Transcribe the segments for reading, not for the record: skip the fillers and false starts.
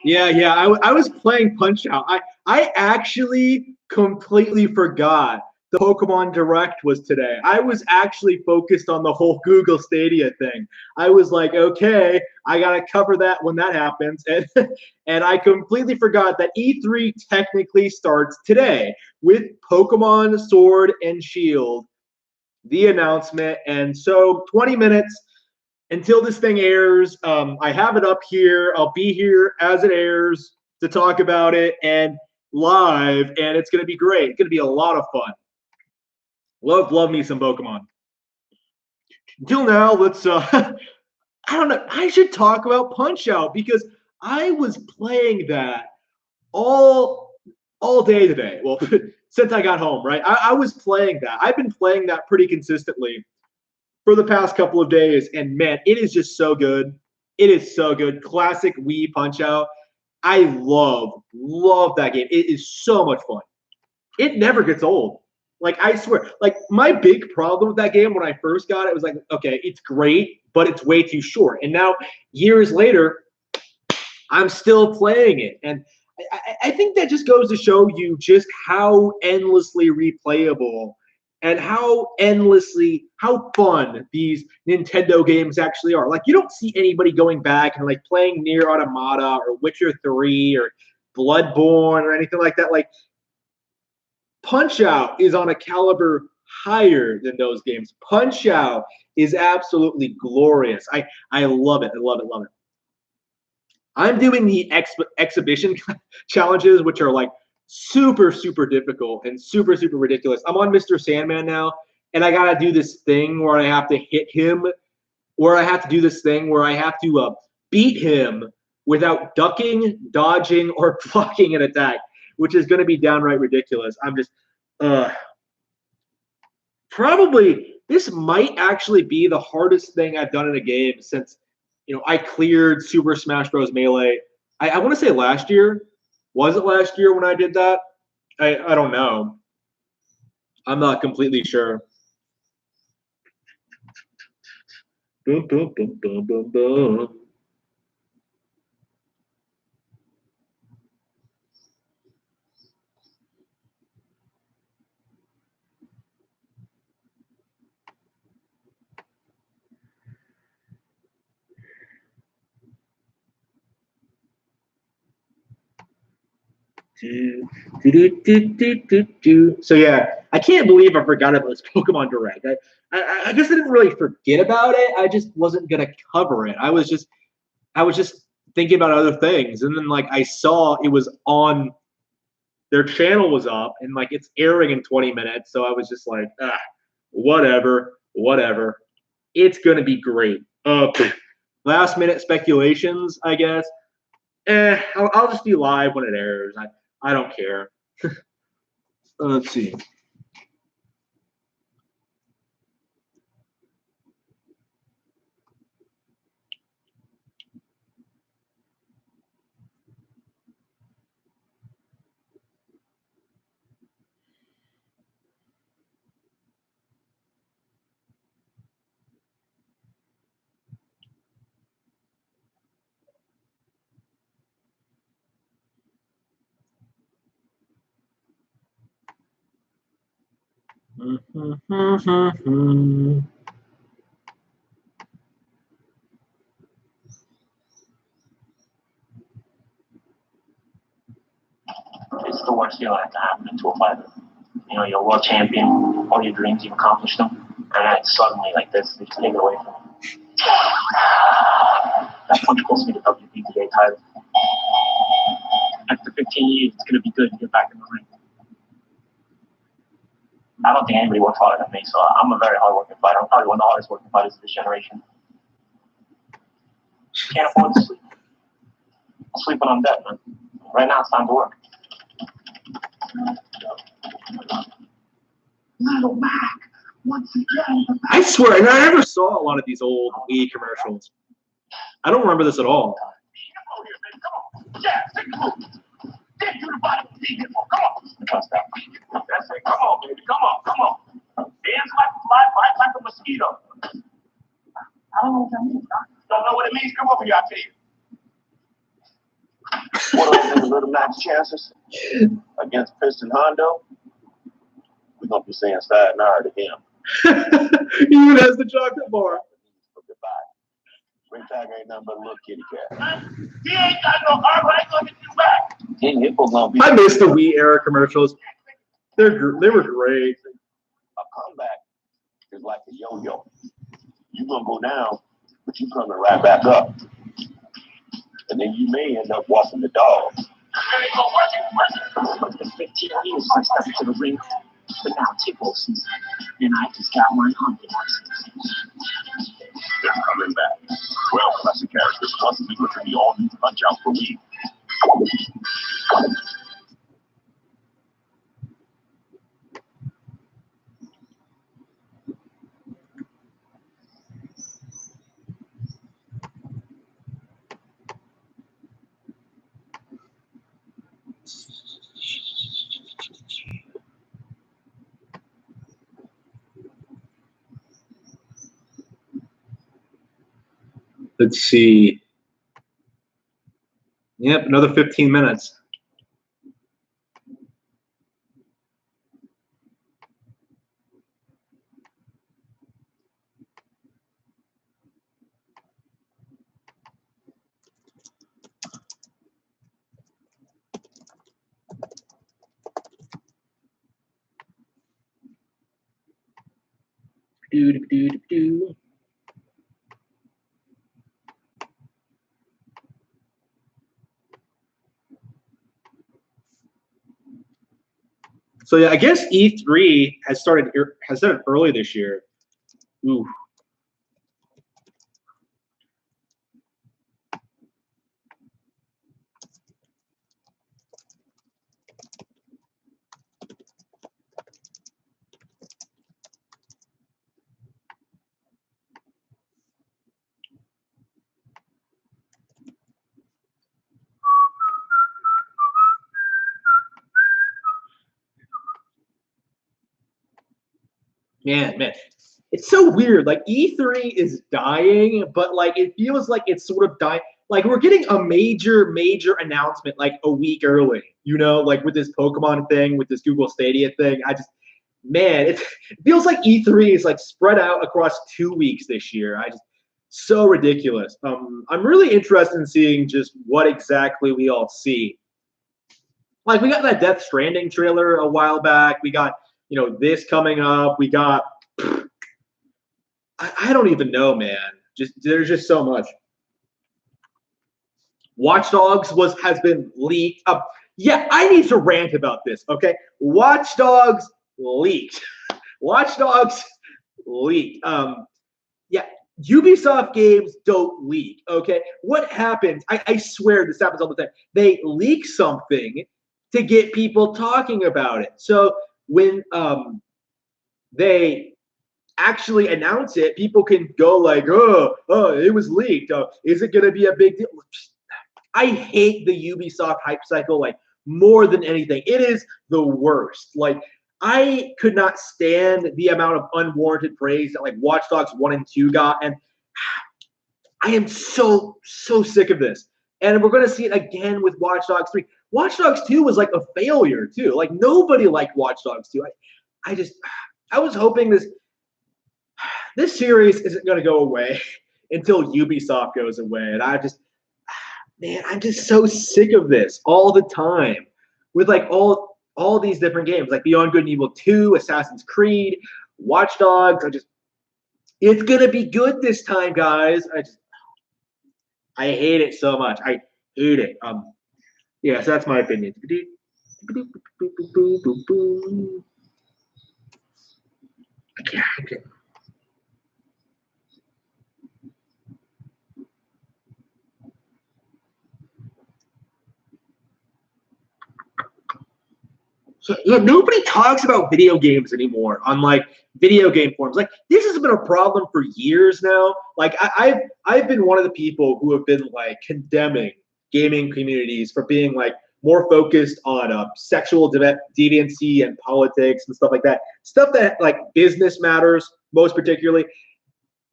Yeah. I was playing Punch Out. I actually completely forgot the Pokemon Direct was today. I was actually focused on the whole Google Stadia thing. I was like, okay, I gotta cover that when that happens, and and I completely forgot that E3 technically starts today with Pokemon Sword and Shield, the announcement, and so 20 minutes until this thing airs. I have it up here. I'll be here as it airs to talk about it and live, and it's going to be great. It's going to be a lot of fun. Love me some Pokemon. Until now, let's. I don't know. I should talk about Punch Out because I was playing that all all day today. Well, since I got home, right? I was playing that. I've been playing that pretty consistently for the past couple of days, and man, it is just so good. It is so good. Classic Wii Punch Out. I love that game. It is so much fun. It never gets old. Like I swear, like my big problem with that game when I first got it was like, okay, it's great, but it's way too short. And now years later, I'm still playing it, and I think that just goes to show you just how endlessly replayable and how fun these Nintendo games actually are. Like you don't see anybody going back and like playing Nier Automata or Witcher 3 or Bloodborne or anything like that. Like Punch Out is on a caliber higher than those games. Punch Out is absolutely glorious. I love it. I love it. I'm doing the exhibition challenges, which are like super difficult and super ridiculous. I'm on Mr. Sandman now, and I gotta do this thing where I have to hit him, where I have to do this thing where I have to beat him without ducking, dodging, or blocking an attack, which is going to be downright ridiculous. I'm just probably this might actually be the hardest thing I've done in a game since I cleared Super Smash Bros. Melee. I want to say last year. Was it last year when I did that? I don't know. I'm not completely sure. Boom, boom, boom, boom, boom, boom. So yeah, I can't believe I forgot about this Pokemon Direct. I guess I didn't really forget about it. I just wasn't gonna cover it. I was just thinking about other things, and then like I saw it was on their channel was up, and like it's airing in 20 minutes. So I was just like, whatever. It's gonna be great. Last minute speculations, I guess. I'll just be live when it airs. I don't care. Let's see. It's the worst feeling to happen into a fighter. You're a world champion, all your dreams, you've accomplished them, and then suddenly, like this, they just take it away from you. That punch cost me the WBA title. After 15 years, it's going to be good to get back in the ring. I don't think anybody works harder than me, so I'm a very hard-working fighter. I'm probably one of the hardest working fighters of this generation. Can't afford to sleep. I'm sleeping on debt, man. Right now, it's time to work. Little Mac, once again. I swear, and I never saw a lot of these old Wii commercials. I don't remember this at all. Come on. Yeah, take the move. Get to the bottom. Come on. Trust that. That's it. Come on, baby. Come on. Dance like a mosquito. I don't know what that means. Don't know what it means? Come over here, I'll tell you. Little Max chances against Piston Hondo, we're going to be saying sayonara to him. He even has the chocolate bar. Goodbye. Ring Tiger ain't nothing but a little kitty cat. He ain't got no heart, right? Gonna get you back. Then Hippo gonna be. I miss the Wii era commercials. They were great. A comeback is like a yo-yo. You're gonna go down, but you coming right back up. And then you may end up walking the dog. It's been 15 years since I stepped to the ring, but now it's football season, and I just got my hunting license. They're coming back. 12 classic characters plus a legal to the all-new Punch-Out for Wii. Let's see. Yep, another 15 minutes. Do. So yeah, I guess E3 has started early this year. Ooh. Man, it's so weird. Like E3 is dying, but like it feels like it's sort of dying. Like we're getting a major announcement like a week early. You know, like with this Pokemon thing, with this Google Stadia thing. It feels like E3 is like spread out across 2 weeks this year. So ridiculous. I'm really interested in seeing just what exactly we all see. Like we got that Death Stranding trailer a while back. We got this coming up. We got I don't even know, man. There's just so much. Watch Dogs has been leaked up. Yeah, I need to rant about this, okay? Watch Dogs leaked. Watch Dogs leaked. Yeah, Ubisoft games don't leak, okay? What happens? I swear this happens all the time. They leak something to get people talking about it. So when they actually announce it, people can go like, oh, it was leaked. Is it going to be a big deal? I hate the Ubisoft hype cycle like more than anything. It is the worst. Like I could not stand the amount of unwarranted praise that like Watch Dogs 1 and 2 got, and I am so sick of this. And we're going to see it again with Watch Dogs 3. Watch Dogs 2 was like a failure too. Like nobody liked Watch Dogs 2. I was hoping this series isn't going to go away until Ubisoft goes away. And I'm just so sick of this all the time with like all these different games, like Beyond Good and Evil 2, Assassin's Creed, Watch Dogs. It's going to be good this time, guys. I hate it so much. I hate it. Yeah, so that's my opinion. Okay. So, yeah, nobody talks about video games anymore on like video game forums. Like this has been a problem for years now. Like I've been one of the people who have been like condemning gaming communities for being like more focused on sexual deviancy and politics and stuff like that. Stuff that like business matters most particularly.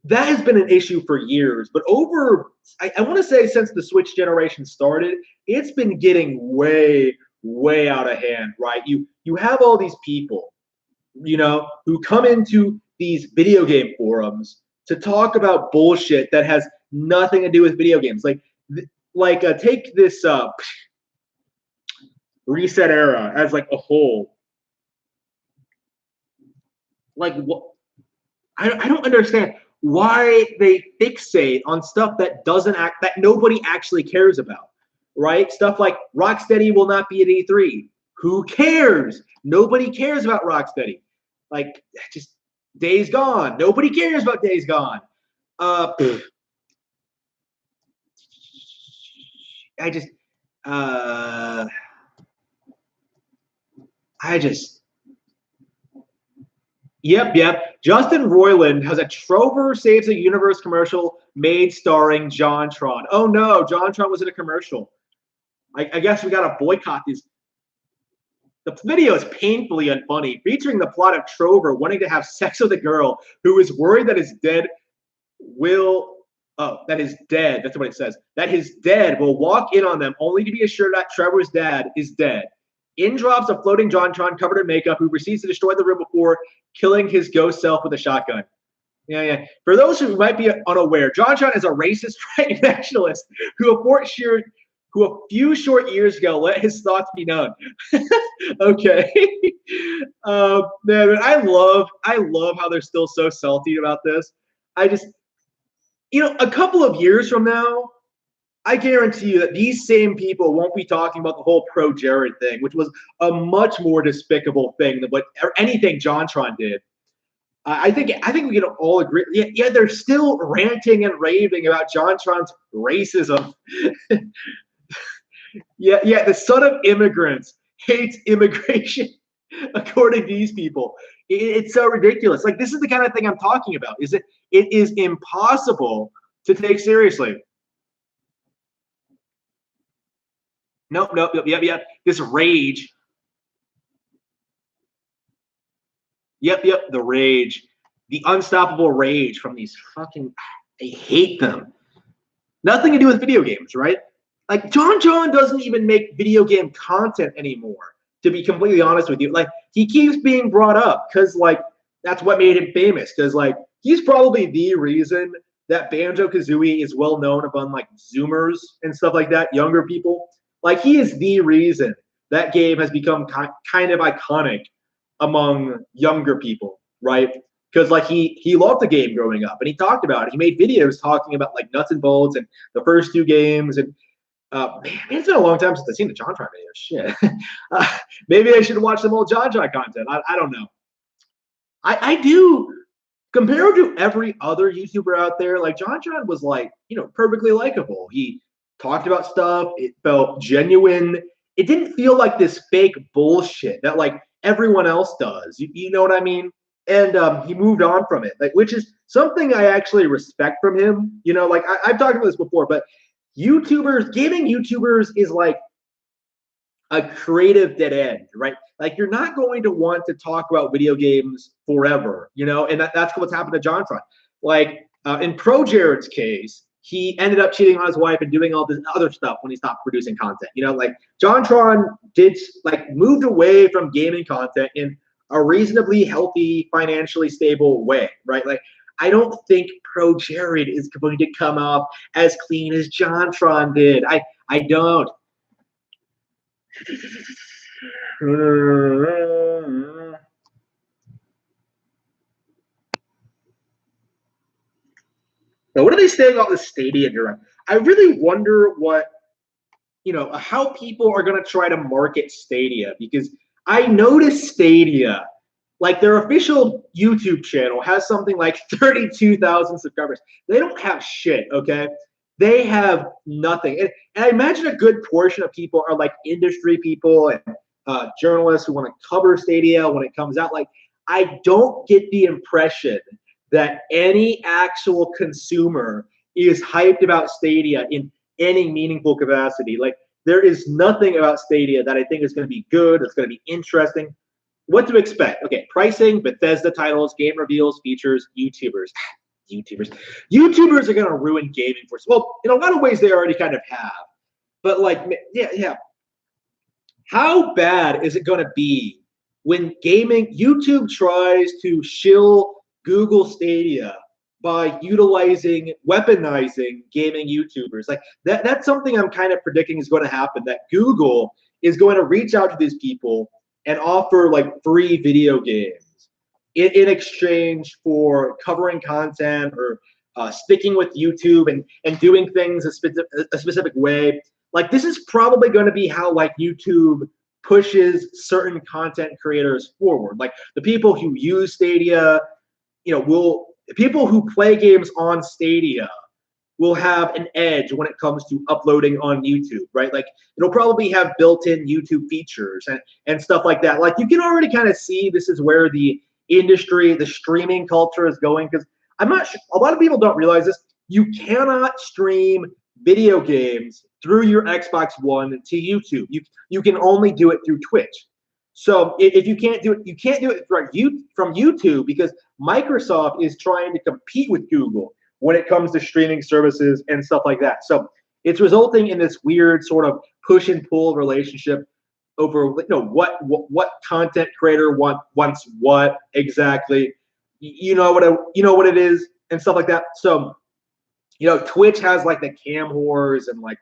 that has been an issue for years. But I want to say since the Switch generation started, it's been getting way, way out of hand, right? You have all these people, who come into these video game forums to talk about bullshit that has nothing to do with video games. Take this Reset Era as like a whole. Like what? I don't understand why they fixate on stuff that nobody actually cares about, right? Stuff like Rocksteady will not be at E3. Who cares? Nobody cares about Rocksteady. Like, just Days Gone. Nobody cares about Days Gone. I just, Yep. Justin Roiland has a Trover Saves the Universe commercial made starring JonTron. Oh no, JonTron was in a commercial. I guess we gotta boycott these. The video is painfully unfunny, featuring the plot of Trover wanting to have sex with a girl who is worried that his dead that's what it says, that his dead will walk in on them only to be assured that Trevor's dad is dead. In drops a floating JonTron covered in makeup who proceeds to destroy the room before killing his ghost self with a shotgun. Yeah. For those who might be unaware, JonTron is a racist right nationalist who a few short years ago let his thoughts be known. Okay. Man, I love how they're still so salty about this. I just, a couple of years from now, I guarantee you that these same people won't be talking about the whole ProJared thing, which was a much more despicable thing than anything JonTron did. I think we can all agree. Yeah, they're still ranting and raving about JonTron's racism. Yeah, the son of immigrants hates immigration, according to these people. It's so ridiculous. Like, this is the kind of thing I'm talking about. It is impossible to take seriously. Nope. This rage. Yep. The rage. The unstoppable rage from these fucking. I hate them. Nothing to do with video games, right? Like, JonTron doesn't even make video game content anymore, to be completely honest with you. Like, he keeps being brought up because, like, that's what made him famous. Because, like, he's probably the reason that Banjo-Kazooie is well known among, like, Zoomers and stuff like that, younger people. Like, he is the reason that game has become kind of iconic among younger people, right? Because, like, he loved the game growing up, and he talked about it. He made videos talking about, like, nuts and bolts and the first two games. And man, it's been a long time since I've seen the JonTron videos. Shit. Maybe I should watch some old JonTron content. I don't know. I do. Compared to every other YouTuber out there, like, JonTron was, like, perfectly likable. He talked about stuff. It felt genuine. It didn't feel like this fake bullshit that, like, everyone else does. You know what I mean? And he moved on from it, like, which is something I actually respect from him. Like, I've talked about this before, but gaming YouTubers is like a creative dead end, right? Like, you're not going to want to talk about video games forever, and that's what's happened to JonTron. Like, in ProJared's case, he ended up cheating on his wife and doing all this other stuff when he stopped producing content. Like, JonTron moved away from gaming content in a reasonably healthy, financially stable way, right? Like, I don't think ProJared is going to come off as clean as JonTron did. I don't. Now, what are they saying about the Stadia Direct? I really wonder how people are going to try to market Stadia, because I noticed Stadia, like, their official YouTube channel has something like 32,000 subscribers. They don't have shit, okay? They have nothing. And I imagine a good portion of people are, like, industry people and journalists who want to cover Stadia when it comes out. Like, I don't get the impression that any actual consumer is hyped about Stadia in any meaningful capacity. Like, there is nothing about Stadia that I think is going to be good, it's going to be interesting. What to expect? Okay, pricing, Bethesda titles, game reveals, features, YouTubers. YouTubers. YouTubers are gonna ruin gaming for us. Well, in a lot of ways, they already kind of have. But like, yeah. How bad is it gonna be when YouTube tries to shill Google Stadia by weaponizing gaming YouTubers? Like that's something I'm kind of predicting is going to happen, that Google is going to reach out to these people and offer like free video games in exchange for covering content or sticking with YouTube and doing things a specific way. Like this is probably going to be how like YouTube pushes certain content creators forward. Like the people who use Stadia, people who play games on Stadia will have an edge when it comes to uploading on YouTube, right? Like it'll probably have built-in YouTube features and stuff like that. Like you can already kind of see this is where the industry, the streaming culture is going, because I'm not sure, a lot of people don't realize this. You cannot stream video games through your Xbox One to YouTube. You can only do it through Twitch. So if you can't do it, you can't do it from YouTube, because Microsoft is trying to compete with Google when it comes to streaming services and stuff like that. So it's resulting in this weird sort of push and pull relationship over what content creator wants what exactly. You know what it is and stuff like that. So Twitch has like the cam whores and like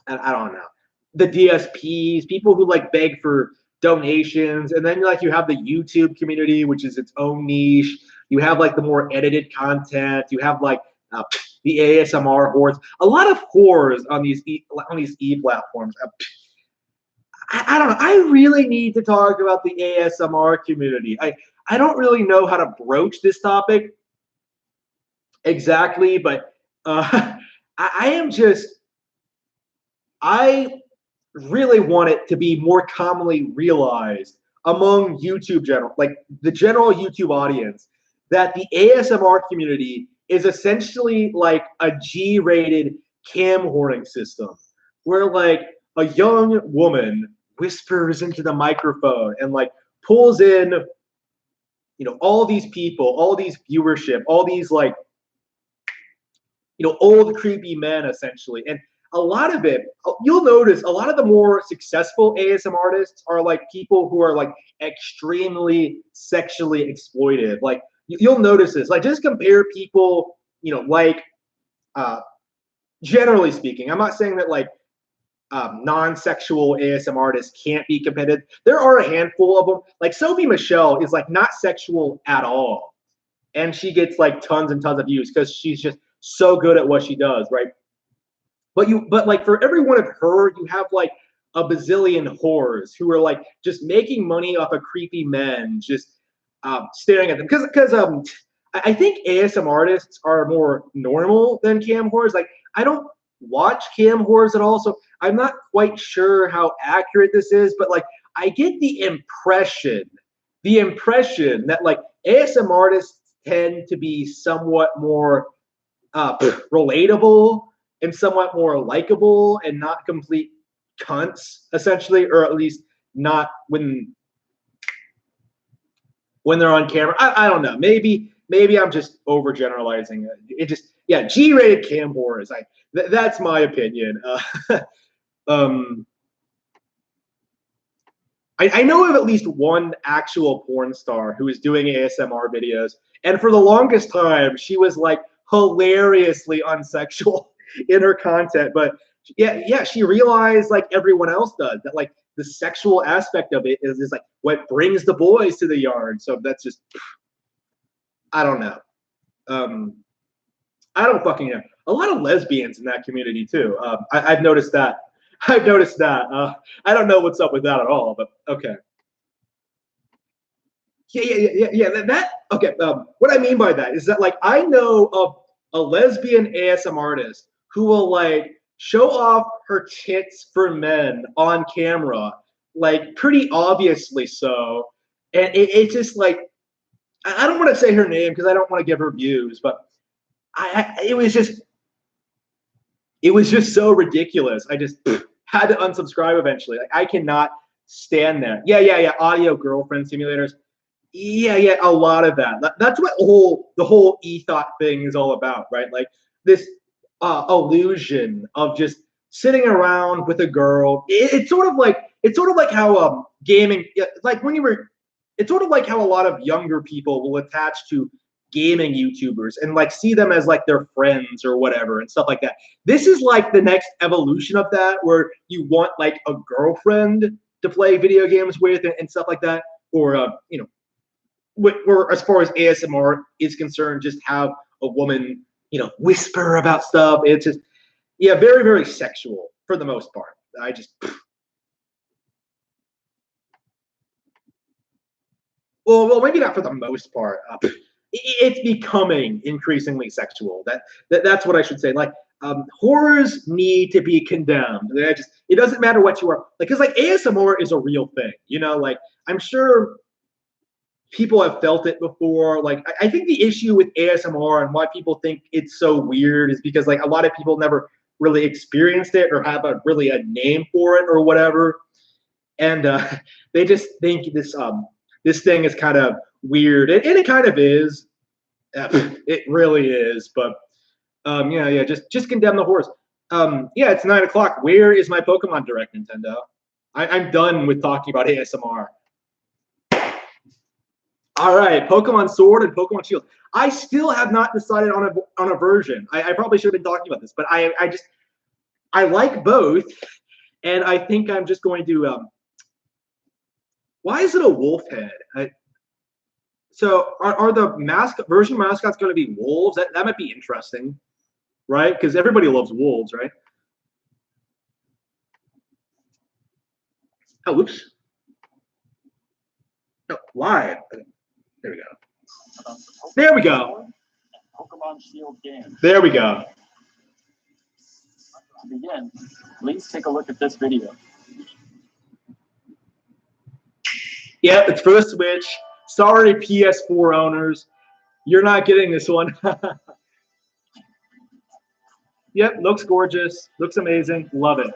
I don't know, the DSPs, people who like beg for donations, and then like you have the YouTube community, which is its own niche. You have like the more edited content. You have like the ASMR whores. A lot of whores on these e platforms. I don't know. I really need to talk about the ASMR community. I don't really know how to broach this topic exactly, but I really want it to be more commonly realized among the general YouTube audience, that the ASMR community is essentially like a G-rated cam whoring system, where like a young woman whispers into the microphone and like pulls in, all these people, all these viewership, all these like, old creepy men essentially. And a lot of it, you'll notice a lot of the more successful ASMR artists are like people who are like extremely sexually exploitive. Like you'll notice this, like just compare people, generally speaking, I'm not saying that like non-sexual ASMR artists can't be competitive. There are a handful of them. Like Sophie Michelle is like not sexual at all, and she gets like tons and tons of views because she's just so good at what she does, right? But like for every one of her, you have like a bazillion whores who are like just making money off of creepy men just staring at them. Because I think ASMR artists are more normal than cam whores. Like I don't watch cam whores at all, so I'm not quite sure how accurate this is. But like I get the impression that like ASMR artists tend to be somewhat more relatable and somewhat more likable and not complete cunts, essentially, or at least not when they're on camera. I don't know. Maybe I'm just overgeneralizing. G-rated cam whores. That's my opinion. I know of at least one actual porn star who is doing ASMR videos, and for the longest time, she was like hilariously unsexual in her content. But yeah, she realized, like everyone else does, that like the sexual aspect of it is like what brings the boys to the yard. So that's just, I don't know. I don't fucking know. A lot of lesbians in that community too. I've noticed that. I don't know what's up with that at all, but okay. Yeah. Okay. What I mean by that is that like I know of a lesbian ASMR artist who will like show off her tits for men on camera, like pretty obviously so. And it's just like, I don't want to say her name because I don't want to give her views, but it was just so ridiculous. I just had to unsubscribe eventually. Like I cannot stand that. Yeah. Audio girlfriend simulators. Yeah, a lot of that. That's what the whole ethos thing is all about, right? Like this illusion of just sitting around with a girl. It's sort of like how gaming, like when you were, it's sort of like how a lot of younger people will attach to gaming YouTubers and like see them as like their friends or whatever and stuff like that. This is like the next evolution of that, where you want like a girlfriend to play video games with and stuff like that, or or as far as ASMR is concerned, just have a woman, whisper about stuff. It's just, yeah, very, very sexual for the most part. I just, well, maybe not for the most part. It's becoming increasingly sexual. That's what I should say. Like, horrors need to be condemned. It doesn't matter what you are, like, because like ASMR is a real thing. Like I'm sure people have felt it before. Like, I think the issue with ASMR and why people think it's so weird is because like a lot of people never really experienced it or have really a name for it or whatever, and they just think this thing is kind of weird, and it kind of is. It really is, but yeah, just condemn the horse. Yeah, it's 9 o'clock. Where is my Pokemon Direct, Nintendo? I'm done with talking about ASMR. All right, Pokemon Sword and Pokemon Shield. I still have not decided on a version. I probably should have been talking about this, but I like both, and I think I'm just going to. Why is it a wolf head? So are the version mascots going to be wolves? That might be interesting, right? Because everybody loves wolves, right? Oh, oops. No, live. There we go. There we go. Pokemon Shield game. There we go. To begin, please take a look at this video. Yep, it's for the Switch. Sorry, PS4 owners. You're not getting this one. Yep, looks gorgeous. Looks amazing. Love it.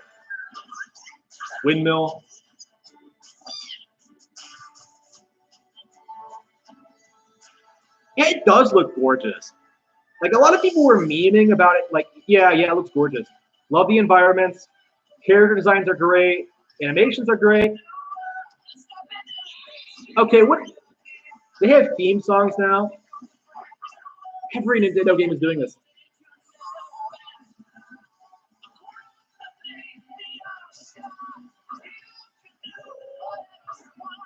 Windmill. Yeah, it does look gorgeous. Like, a lot of people were memeing about it. Like, yeah, it looks gorgeous. Love the environments. Character designs are great. Animations are great. Okay, what? They have theme songs now. Every Nintendo game is doing this.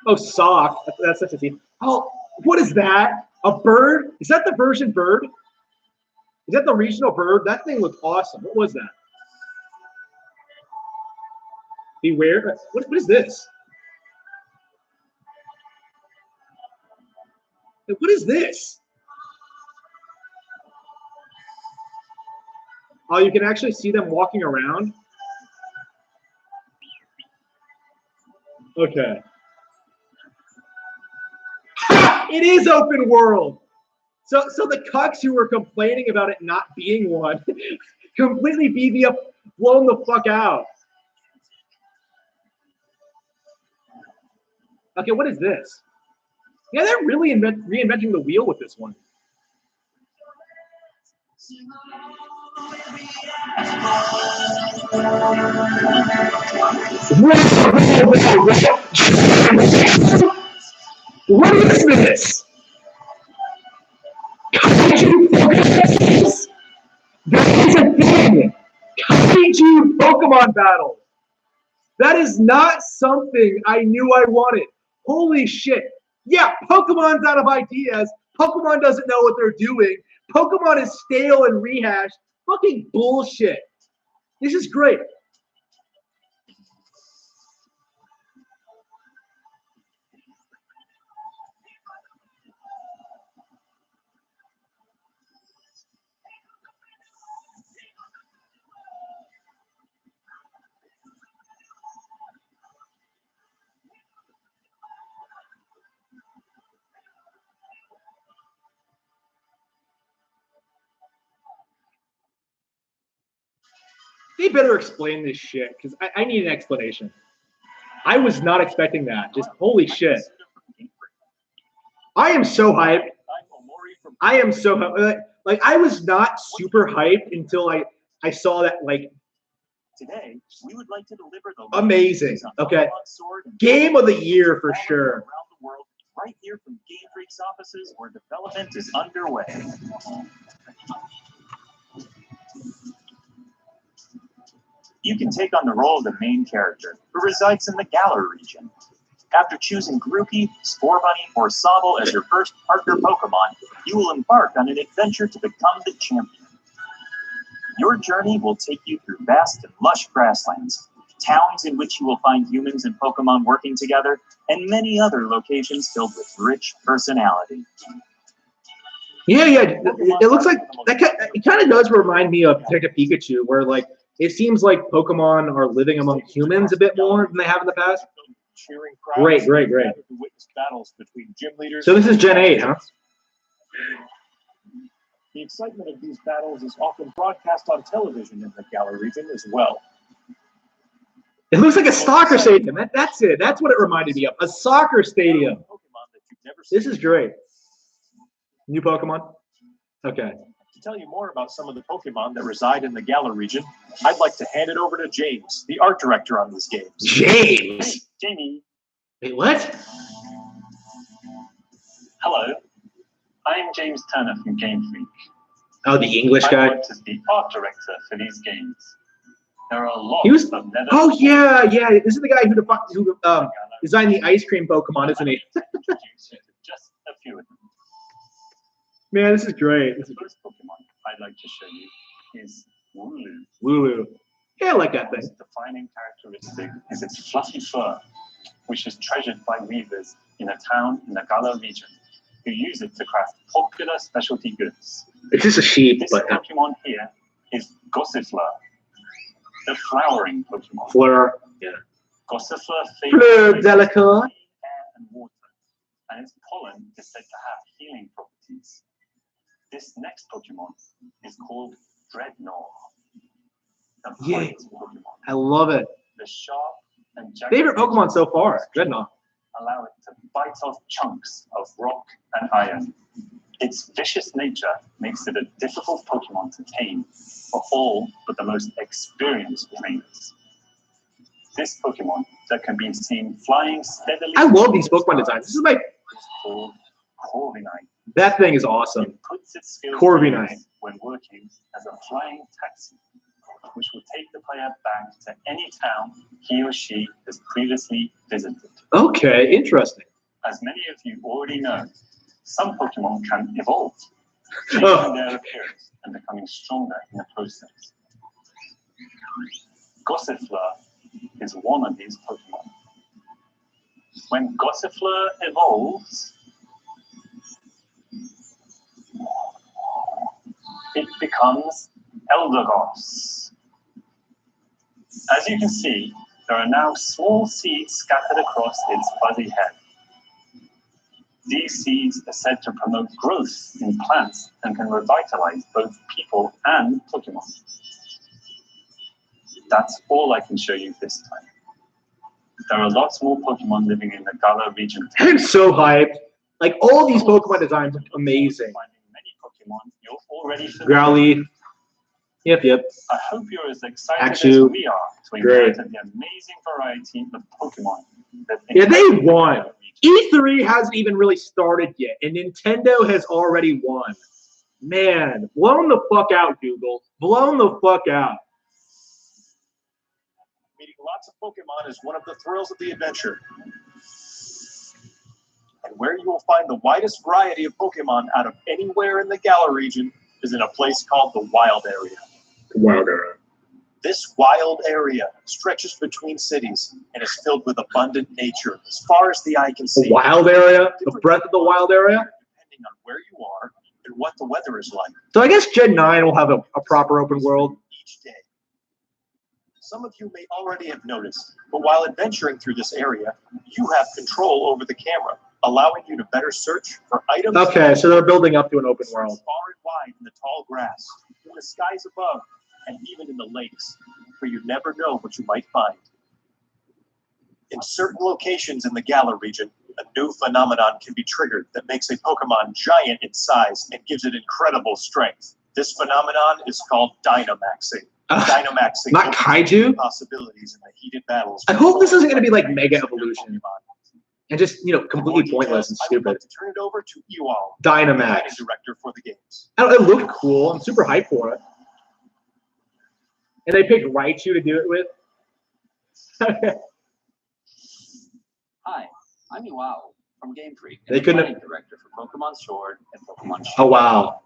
Oh, sock. That's such a theme. Oh, what is that? A bird? Is that the version bird? Is that the regional bird? That thing looked awesome. What was that? Beware. What is this? What is this? Oh, you can actually see them walking around? Okay. Ha! It is open world! So the cucks who were complaining about it not being one completely BB up, blown the fuck out. Okay, what is this? Yeah, they're really reinventing the wheel with this one. What is this? That is a thing! Kaiju Pokemon battle! That is not something I knew I wanted. Holy shit. Yeah, Pokemon's out of ideas. Pokemon doesn't know what they're doing. Pokemon is stale and rehashed. Fucking bullshit. This is great. They better explain this shit, because I need an explanation. I was not expecting that. Just holy shit. I am so hyped. I'm Omori from I am so like I was not super hyped until I saw that like Today, we would like to deliver the amazing. latest on Okay. Pokemon Sword and Game of the year for all sure. around the world, right here from Game Freak's offices where development is underway. You can take on the role of the main character, who resides in the Galar region. After choosing Grookey, Spore Bunny, or Sobble as your first partner Pokemon, you will embark on an adventure to become the champion. Your journey will take you through vast and lush grasslands, towns in which you will find humans and Pokemon working together, and many other locations filled with rich personality. Yeah. It looks like it kind of does remind me of Detective Pikachu, where like it seems like Pokemon are living among humans a bit more than they have in the past. cheering Great. crowds gathered to witness battles between gym leaders. So this is Gen 8, huh? The excitement of these battles is often broadcast on television in the Galar region as well. It looks like a soccer stadium. That's it. That's what it reminded me of. A soccer stadium. Pokemon that you've never This seen. is great. New Pokemon? Okay. To tell you more about some of the Pokemon that reside in the Galar region, I'd like to hand it over to James, the art director on these games. James! Jamie, Wait, what? hello. I'm James Turner from Game Freak. Oh, the English I guy? worked as the art director for these games. There are a lot He was- of nether- Oh, yeah. This is the guy who designed the ice cream Pokemon, isn't he? Introduce you to just a few of them. Man, this is great. The first Pokemon I'd like to show you is Wooloo. Lulu. Yeah, I like that thing. Its defining characteristic is its fluffy fur, which is treasured by weavers in a town in the Galar region, who use it to craft popular specialty goods. It's just a sheep, This but Pokemon here is Gossifleur, the flowering Pokemon. Fleur. Yeah. Gossifleur Fleur favors Delacour. air and water, and its pollen is said to have healing properties. This next Pokemon is called Dreadnought. The Yeah. fight Pokemon. I love it. The sharp and jagged Favorite Pokemon so far. edges Dreadnought. allow it to bite off chunks of rock and iron. Its vicious nature makes it a difficult Pokemon to tame for all but the most experienced trainers. This Pokemon that can be seen flying steadily. I love these Pokemon designs. This is my. Is called Corviknight. That thing is awesome. It puts its skills Corviknight. to use when working as a flying taxi, which will take the player back to any town he or she has previously visited. Okay, interesting. As many of you already know, some Pokemon can evolve, Oh. changing their appearance and becoming stronger in the process. Gossifleur is one of these Pokemon. When Gossifleur evolves, it becomes Eldegoss. As you can see, there are now small seeds scattered across its fuzzy head. These seeds are said to promote growth in plants and can revitalize both people and Pokemon. That's all I can show you this time. There are lots more Pokemon living in the Galar region. I'm so hyped. Like all these Pokemon designs are amazing. Finding many Pokemon you're already familiar Growly. Yep. I hope you're as excited Axew. as we are to Great. encounter the amazing variety of Pokemon that Yeah, they inhabit the won. Galar region. E3 hasn't even really started yet, and Nintendo has already won. Man, blown the fuck out, Google. Blown the fuck out. Meeting lots of Pokemon is one of the thrills of the adventure. And where you will find the widest variety of Pokemon out of anywhere in the Galar region is in a place called the Wild Area. Wilder. This wild area stretches between cities and is filled with abundant nature as far as the eye can The see. wild area? The breadth of the wild area? Depending on where you are and what the weather is like So I guess Gen 9 will have a proper open world. each day. Some of you may already have noticed, but while adventuring through this area, you have control over the camera, allowing you to better search for items Okay, so they're building up to an open world. far and wide in the tall grass, in the skies above, and even in the lakes, where you never know what you might find. In certain locations in the Galar region, A new phenomenon can be triggered that makes a Pokemon giant in size and gives it incredible strength. This phenomenon is called Dynamaxing. Dynamaxing Not opens kaiju? possibilities in the heated battles. I hope this isn't going to be like Mega Evolution and just, you know, completely pointless and I would like stupid. to turn it over to Ewald, Dynamax. director for the games. I don't know, it looked cool. I'm super hyped for it. And they picked Raichu to do it with. Hi, I'm Iwao from Game Freak. They couldn't have- Director for Pokemon Sword and Pokemon Shield. Oh, wow.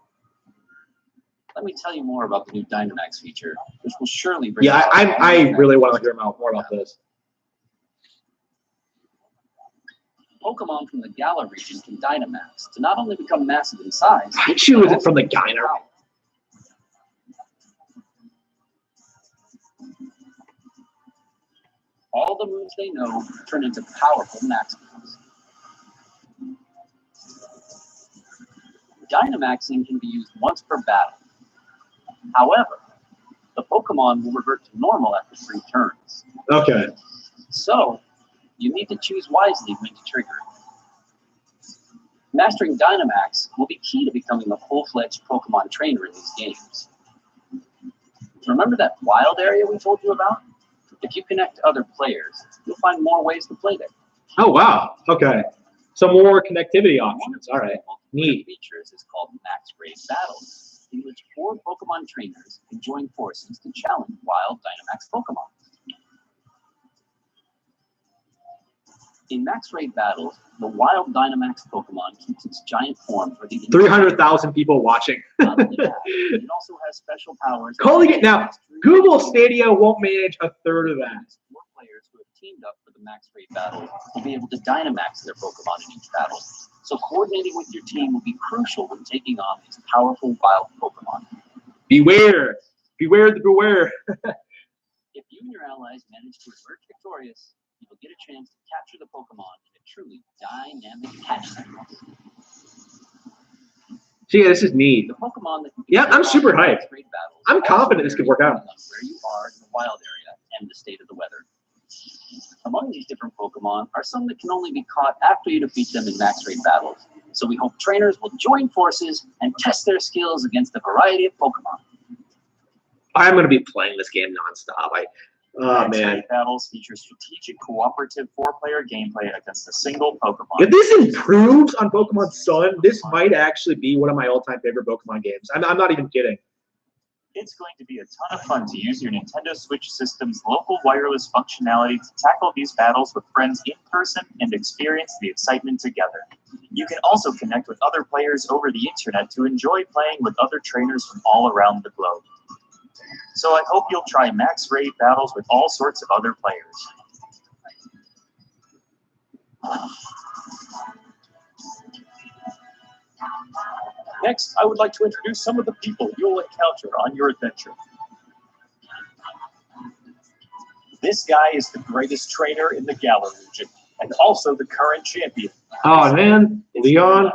Let me tell you more about the new Dynamax feature, which will surely bring. Yeah, about all I the really want to hear more about this. Pokemon from the Galar region can Dynamax to not only become massive in size. Raichu but is it also from the gain Galar? power. All the moves they know turn into powerful maximums. Dynamaxing can be used once per battle. However, the Pokemon will revert to normal after 3 turns. Okay. So, you need to choose wisely when to trigger it. Mastering Dynamax will be key to becoming a full-fledged Pokemon trainer in these games. Remember that wild area we told you about? If you connect to other players, you'll find more ways to play there. Oh, wow. Okay. Some more connectivity One of options. the All right. Neat. features is called Max Raid Battles, in which 4 Pokemon trainers can join forces to challenge wild Dynamax Pokemon. In Max Raid Battles, the wild Dynamax Pokemon keeps its giant form for the 300,000 people watching. Not only that, it also has special powers. Calling it now. Google Stadia won't manage a third of that. 4 players who have teamed up for the Max Raid battle will be able to Dynamax their Pokemon in each battle. So coordinating with your team will be crucial when taking on these powerful wild Pokemon. Beware. Beware the beware. If you and your allies manage to emerge victorious, you will get a chance to capture the Pokemon in a truly dynamic catch sequence. So yeah, this is neat. The Pokemon that you can Yeah, I'm take on super in hyped. Max Raid battles I'm also confident this could vary work out. depending on where you are in the wild area and the state of the weather. Among these different Pokemon are some that can only be caught after you defeat them in Max Raid battles. So we hope trainers will join forces and test their skills against a variety of Pokemon. I'm going to be playing this game nonstop. Oh, Max man. Raid Battles feature strategic cooperative 4-player gameplay against a single Pokemon. If this improves on Pokemon Sun, this might actually be one of my all-time favorite Pokemon games. I'm not even kidding. It's going to be a ton of fun to use your Nintendo Switch system's local wireless functionality to tackle these battles with friends in person and experience the excitement together. You can also connect with other players over the internet to enjoy playing with other trainers from all around the globe. So I hope you'll try Max Raid Battles with all sorts of other players. Next, I would like to introduce some of the people you'll encounter on your adventure. This guy is the greatest trainer in the Galar region, and also the current champion. Oh, man. Leon.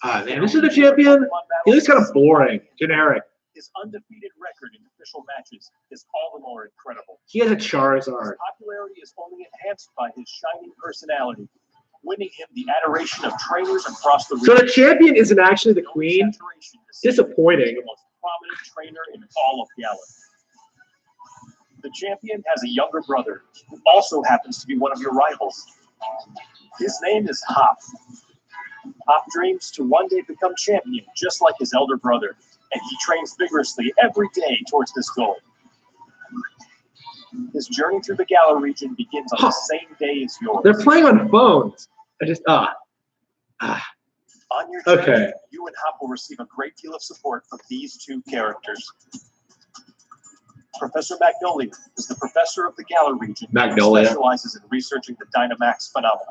Ah, man, this is the champion. He looks kind of boring. Generic. His undefeated record in official matches is all the more incredible. He has a His Charizard. popularity is only enhanced by his shining personality, winning him the adoration of trainers across the So region. the champion isn't actually the No queen? exaggeration to say Disappointing. he's the most prominent trainer in all of Galar. The champion has a younger brother who also happens to be one of your rivals. His name is Hop. Hop dreams to one day become champion just like his elder brother, and he trains vigorously every day towards this goal. His journey through the Galar region begins on the same day as yours. They're playing on phones. I just, On your journey, Okay. you and Hop will receive a great deal of support from these 2 characters. Professor Magnolia is the professor of the Galar region Magnolia. who specializes in researching the Dynamax phenomenon.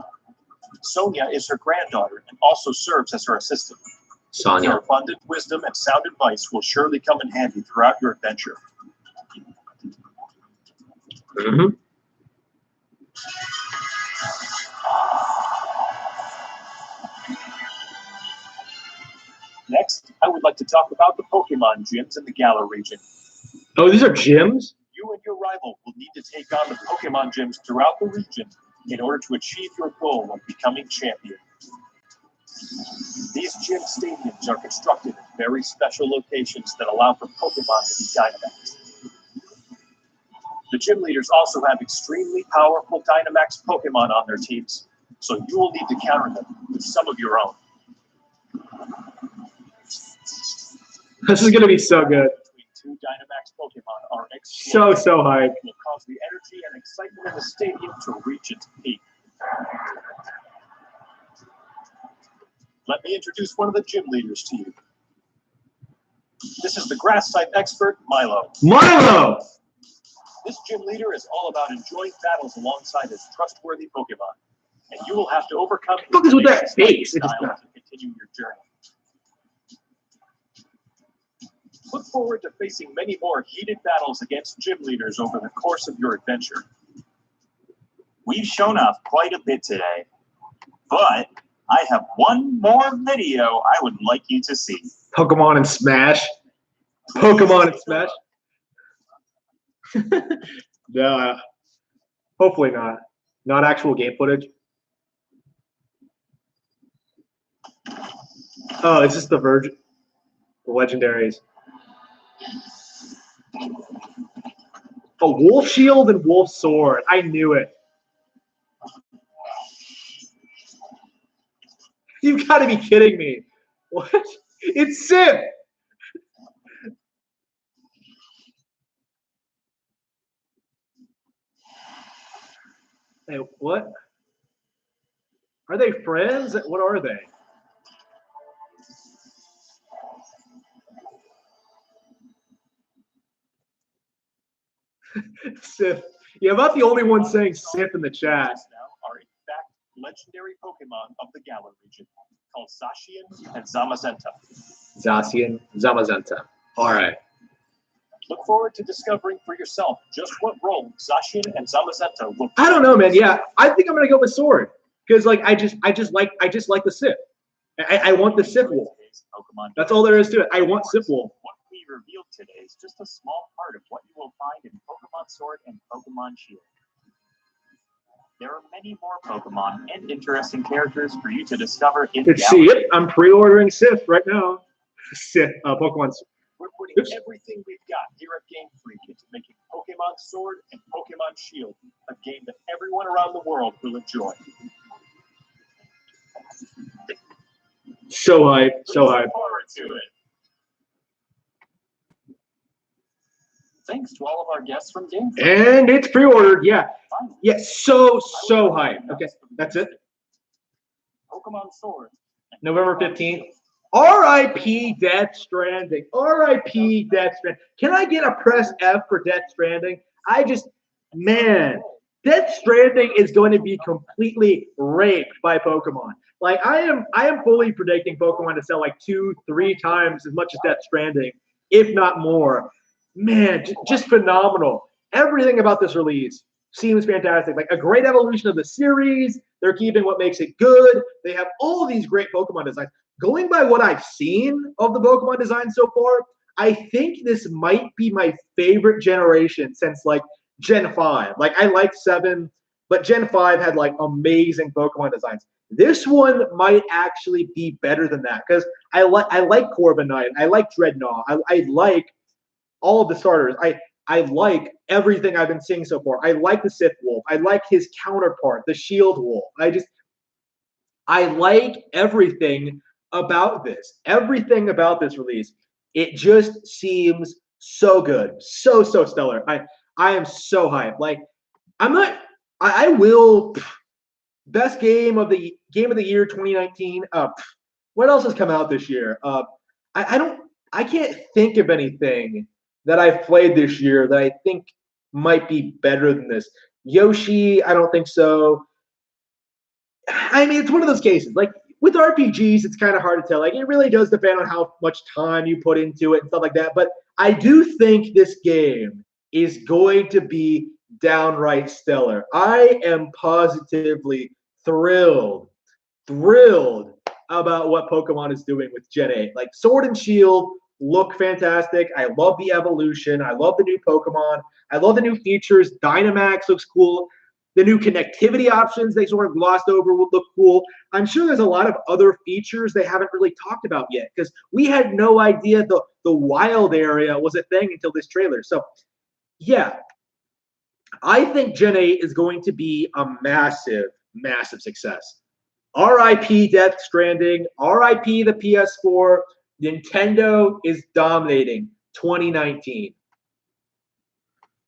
Sonia is her granddaughter and also serves as her assistant. Their Sonya. abundant wisdom and sound advice will surely come in handy throughout your adventure. Mhm. Next, I would like to talk about the Pokemon gyms in the Galar region. Oh, these are gyms? You and your rival will need to take on the Pokemon gyms throughout the region in order to achieve your goal of becoming champion. These gym stadiums are constructed in very special locations that allow for Pokemon to be Dynamaxed. The gym leaders also have extremely powerful Dynamax Pokemon on their teams, so you will need to counter them with some of your own. This is gonna be so good. Between two Dynamax Pokemon are So explosive. hyped. Will cause the energy and excitement in the stadium to reach its peak. Let me introduce one of the gym leaders to you. This is the grass type expert, Milo. Milo! This gym leader is all about enjoying battles alongside his trustworthy Pokemon, and you will have to overcome What is with that face? It just- style to continue your journey. Look forward to facing many more heated battles against gym leaders over the course of your adventure. We've shown off quite a bit today, but I have one more video I would like you to see. Pokemon and Smash. Pokemon and Smash. No, hopefully not. Not actual game footage. Oh, it's just the Virgin, the legendaries. A Wolf Shield and Wolf Sword. I knew it. You've got to be kidding me. What? It's Sif. Hey, what? Are they friends? What are they? Sif. Yeah, I'm not the only one saying Sif in the chat. Now are in fact legendary Pokemon of the Galar region, called Zacian and Zamazenta. Zacian, Zamazenta. All right. Look forward to discovering for yourself just what role Zacian and Zamazenta will play. I don't know, man. Yeah, I think I'm gonna go with Sword because, like, I just like the Sif. I want the Sif Wolf. Pokemon. That's all there is to it. I want Sif Wolf. What we revealed today is just a small part of what you will find in Pokemon Sword and Pokemon Shield. There are many more Pokemon and interesting characters for you to discover in Let's Galar. see it. I'm pre-ordering Sif right now. Sif, Pokemon. We're putting Oops. everything we've got here at Game Freak into making Pokemon Sword and Pokemon Shield a game that everyone around the world will enjoy. So hype. So hype. Look forward to it. Thanks to all of our guests from Game Freak. And it's pre-ordered. Yeah. Finally, Yeah. So hype. Okay, that's it. Pokemon Sword. and November Pokemon 15th. Shield. R.I.P. Death Stranding. R.I.P. Death Stranding. Can I get a press F for Death Stranding? Man, Death Stranding is going to be completely raped by Pokemon. Like, I am fully predicting Pokemon to sell like 2-3 times as much as Death Stranding, if not more. Man, just phenomenal. Everything about this release seems fantastic. Like, a great evolution of the series. They're keeping what makes it good. They have all these great Pokemon designs. Going by what I've seen of the Pokemon design so far, I think this might be my favorite generation since like Gen 5. Like, I like 7, but Gen 5 had like amazing Pokemon designs. This one might actually be better than that because I like Corviknight, I like Dreadnought, I like all of the starters. I like everything I've been seeing so far. I like the Sith Wolf. I like his counterpart, the Shield Wolf. I like everything about this. Everything about this release. It just seems so good. So stellar. I am so hyped. Like, I will best game of the year 2019. What else has come out this year? I can't think of anything that I've played this year that I think might be better than this. Yoshi, I don't think so. I mean, it's one of those cases. Like, with RPGs, it's kind of hard to tell. Like, it really does depend on how much time you put into it and stuff like that. But I do think this game is going to be downright stellar. I am positively thrilled about what Pokemon is doing with Gen 8. Like, Sword and Shield look fantastic. I love the evolution. I love the new Pokemon. I love the new features. Dynamax looks cool. The new connectivity options they sort of glossed over would look cool. I'm sure there's a lot of other features they haven't really talked about yet because we had no idea the wild area was a thing until this trailer. So, yeah, I think Gen 8 is going to be a massive, massive success. RIP Death Stranding, RIP the PS4. Nintendo is dominating 2019.